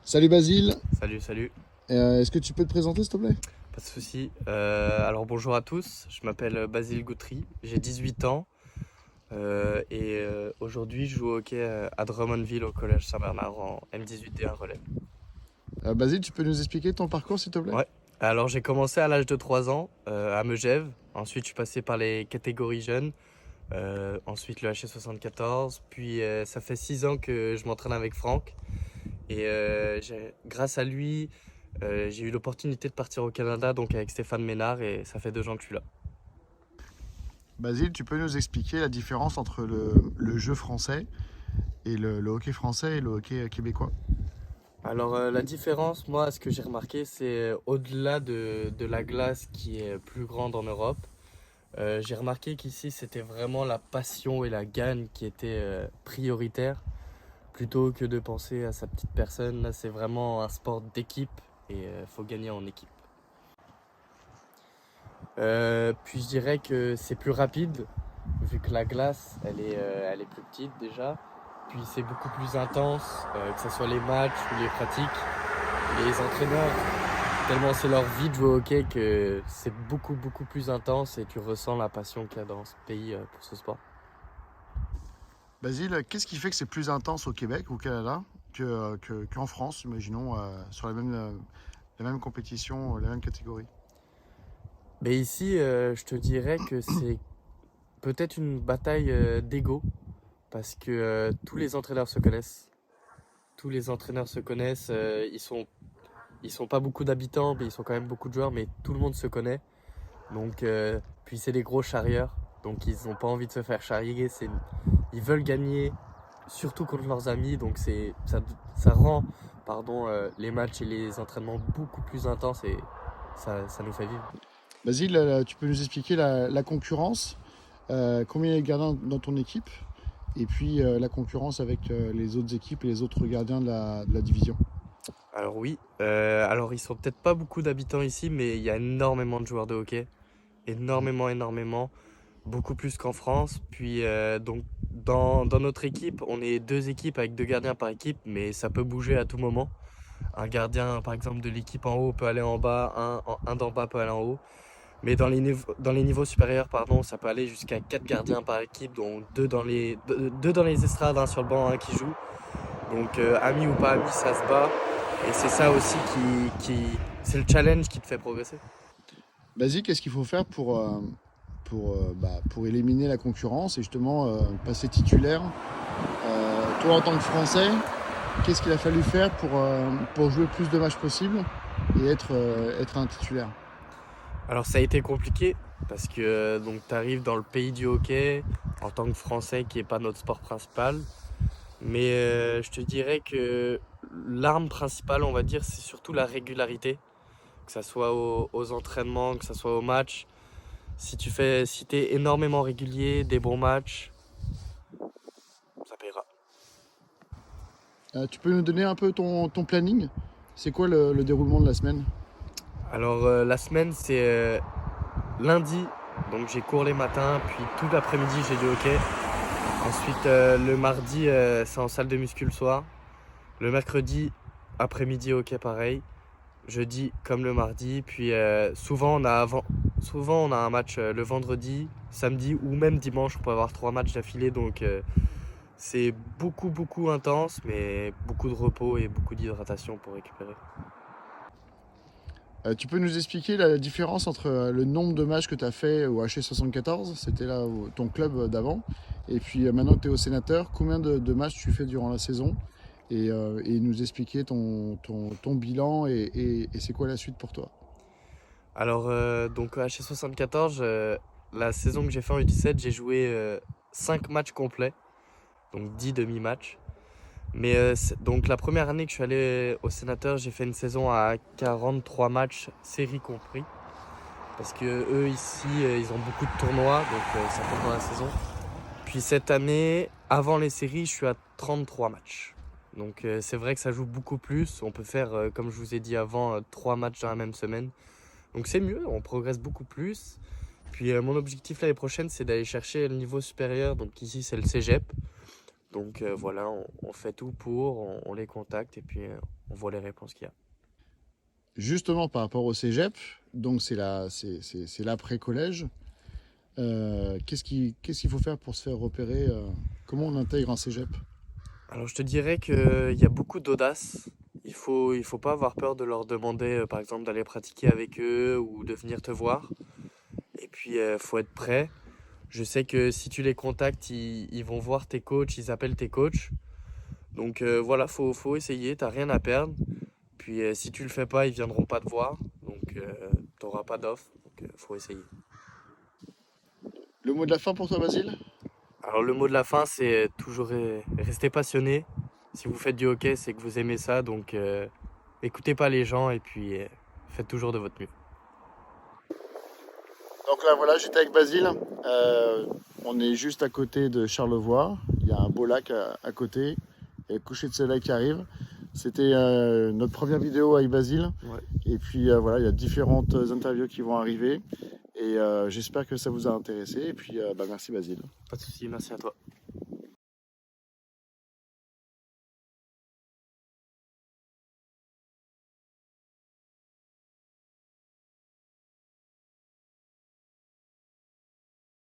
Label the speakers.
Speaker 1: Salut Basile.
Speaker 2: Salut, salut,
Speaker 1: Est-ce que tu peux te présenter s'il te plaît?
Speaker 2: pas de souci. Alors bonjour à tous, je m'appelle Basile Goutry, j'ai 18 ans et aujourd'hui je joue au hockey à Drummondville au collège Saint-Bernard en M18 D1 relais.
Speaker 1: Basile, tu peux nous expliquer ton parcours s'il te plaît?
Speaker 2: Ouais, alors j'ai commencé à l'âge de 3 ans à Megève, ensuite je suis passé par les catégories jeunes, ensuite le HC74, puis ça fait 6 ans que je m'entraîne avec Franck et grâce à lui j'ai eu l'opportunité de partir au Canada donc avec Stéphane Ménard et ça fait 2 ans que je suis là.
Speaker 1: Basile, tu peux nous expliquer la différence entre le jeu français et le hockey français et le hockey québécois?
Speaker 2: Alors la différence, moi, ce que j'ai remarqué, c'est au-delà de la glace qui est plus grande en Europe, j'ai remarqué qu'ici, c'était vraiment la passion et la gagne qui étaient prioritaires, plutôt que de penser à sa petite personne. Là, c'est vraiment un sport d'équipe et il faut gagner en équipe. Puis je dirais que c'est plus rapide, vu que la glace, elle est plus petite déjà. Puis c'est beaucoup plus intense, que ce soit les matchs ou les pratiques. Les entraîneurs, tellement c'est leur vie de jouer au hockey que c'est beaucoup plus intense et tu ressens la passion qu'il y a dans ce pays pour ce sport.
Speaker 1: Basile, qu'est-ce qui fait que c'est plus intense au Québec ou au Canada qu'en France, imaginons, sur les mêmes compétitions, les mêmes catégories?
Speaker 2: Mais ici, je te dirais que c'est peut-être une bataille d'ego parce que tous les entraîneurs se connaissent. Tous les entraîneurs se connaissent. Ils sont pas beaucoup d'habitants, mais ils sont quand même beaucoup de joueurs, mais tout le monde se connaît. Donc, puis c'est des gros charrieurs, donc ils n'ont pas envie de se faire charrier. Ils veulent gagner, surtout contre leurs amis, donc ça rend les matchs et les entraînements beaucoup plus intenses et ça nous fait vivre.
Speaker 1: Basile, tu peux nous expliquer la concurrence? Combien il y a de gardiens dans ton équipe? Et puis la concurrence avec les autres équipes et les autres gardiens de la division.
Speaker 2: Alors oui, alors ils sont peut-être pas beaucoup d'habitants ici, mais il y a énormément de joueurs de hockey, énormément, beaucoup plus qu'en France. Puis donc dans notre équipe, on est deux équipes avec deux gardiens par équipe, mais ça peut bouger à tout moment. Un gardien, par exemple, de l'équipe en haut peut aller en bas, un d'en bas peut aller en haut. Mais dans les niveaux supérieurs, pardon, ça peut aller jusqu'à 4 gardiens par équipe, dont deux dans les estrades, un sur le banc, un qui joue. Donc, ami ou pas ami, ça se bat. Et c'est ça aussi c'est le challenge qui te fait progresser.
Speaker 1: Basile, qu'est-ce qu'il faut faire pour éliminer la concurrence et justement passer titulaire? Toi, en tant que Français, qu'est-ce qu'il a fallu faire pour jouer plus de matchs possible et être un titulaire?
Speaker 2: Alors, ça a été compliqué parce que donc tu arrives dans le pays du hockey en tant que Français qui n'est pas notre sport principal. Mais je te dirais que l'arme principale, on va dire, c'est surtout la régularité, que ça soit aux entraînements, que ça soit au match. Si t'es énormément régulier, des bons matchs, ça paiera.
Speaker 1: Tu peux nous donner un peu ton planning? C'est quoi le déroulement de la semaine?
Speaker 2: Alors la semaine, c'est lundi, donc j'ai cours les matins, puis tout l'après-midi j'ai du hockey. Ensuite le mardi, c'est en salle de muscu le soir. Le mercredi, après-midi hockey pareil. Jeudi comme le mardi, puis souvent on a un match le vendredi, samedi ou même dimanche. On peut avoir 3 matchs d'affilée, donc c'est beaucoup intense, mais beaucoup de repos et beaucoup d'hydratation pour récupérer.
Speaker 1: Tu peux nous expliquer la différence entre le nombre de matchs que tu as fait au HC74, c'était là ton club d'avant, et puis maintenant que tu es au Sénateur, combien de matchs tu fais durant la saison? Et nous expliquer ton bilan et c'est quoi la suite pour toi?
Speaker 2: Alors donc à chez 74, la saison que j'ai fait en U17, j'ai joué 5 matchs complets, donc 10 demi-matchs. Mais donc la première année que je suis allé au Sénateur, j'ai fait une saison à 43 matchs, séries compris. Parce que eux ici, ils ont beaucoup de tournois, donc ça compte dans la saison. Puis cette année, avant les séries, je suis à 33 matchs. Donc c'est vrai que ça joue beaucoup plus. On peut faire, comme je vous ai dit avant, 3 matchs dans la même semaine. Donc c'est mieux, on progresse beaucoup plus. Puis mon objectif l'année prochaine, c'est d'aller chercher le niveau supérieur. Donc ici, c'est le cégep. Donc voilà, on fait tout pour, on les contacte et puis on voit les réponses qu'il y a.
Speaker 1: Justement, par rapport au cégep, donc c'est l'après-collège. Qu'est-ce qu'il faut faire pour se faire repérer comment on intègre un cégep?
Speaker 2: Alors je te dirais qu'il y a beaucoup d'audace. Il faut pas avoir peur de leur demander, par exemple, d'aller pratiquer avec eux ou de venir te voir. Et puis, faut être prêt. Je sais que si tu les contactes, ils vont voir tes coachs, ils appellent tes coachs. Donc voilà, faut essayer, t'as rien à perdre. Puis si tu le fais pas, ils viendront pas te voir. Donc t'auras pas d'offre. Donc faut essayer.
Speaker 1: Le mot de la fin pour toi, Basile?
Speaker 2: Alors le mot de la fin, c'est toujours rester passionné. Si vous faites du hockey, c'est que vous aimez ça. Donc écoutez pas les gens et puis faites toujours de votre mieux.
Speaker 1: Donc là, voilà, j'étais avec Basile. On est juste à côté de Charlevoix. Il y a un beau lac à côté. Il y a le coucher de soleil qui arrive. C'était notre première vidéo avec Basile.
Speaker 2: Ouais,
Speaker 1: Et puis voilà, il y a différentes interviews qui vont arriver. Et j'espère que ça vous a intéressé. Et puis merci Basile.
Speaker 2: pas de souci, merci à toi.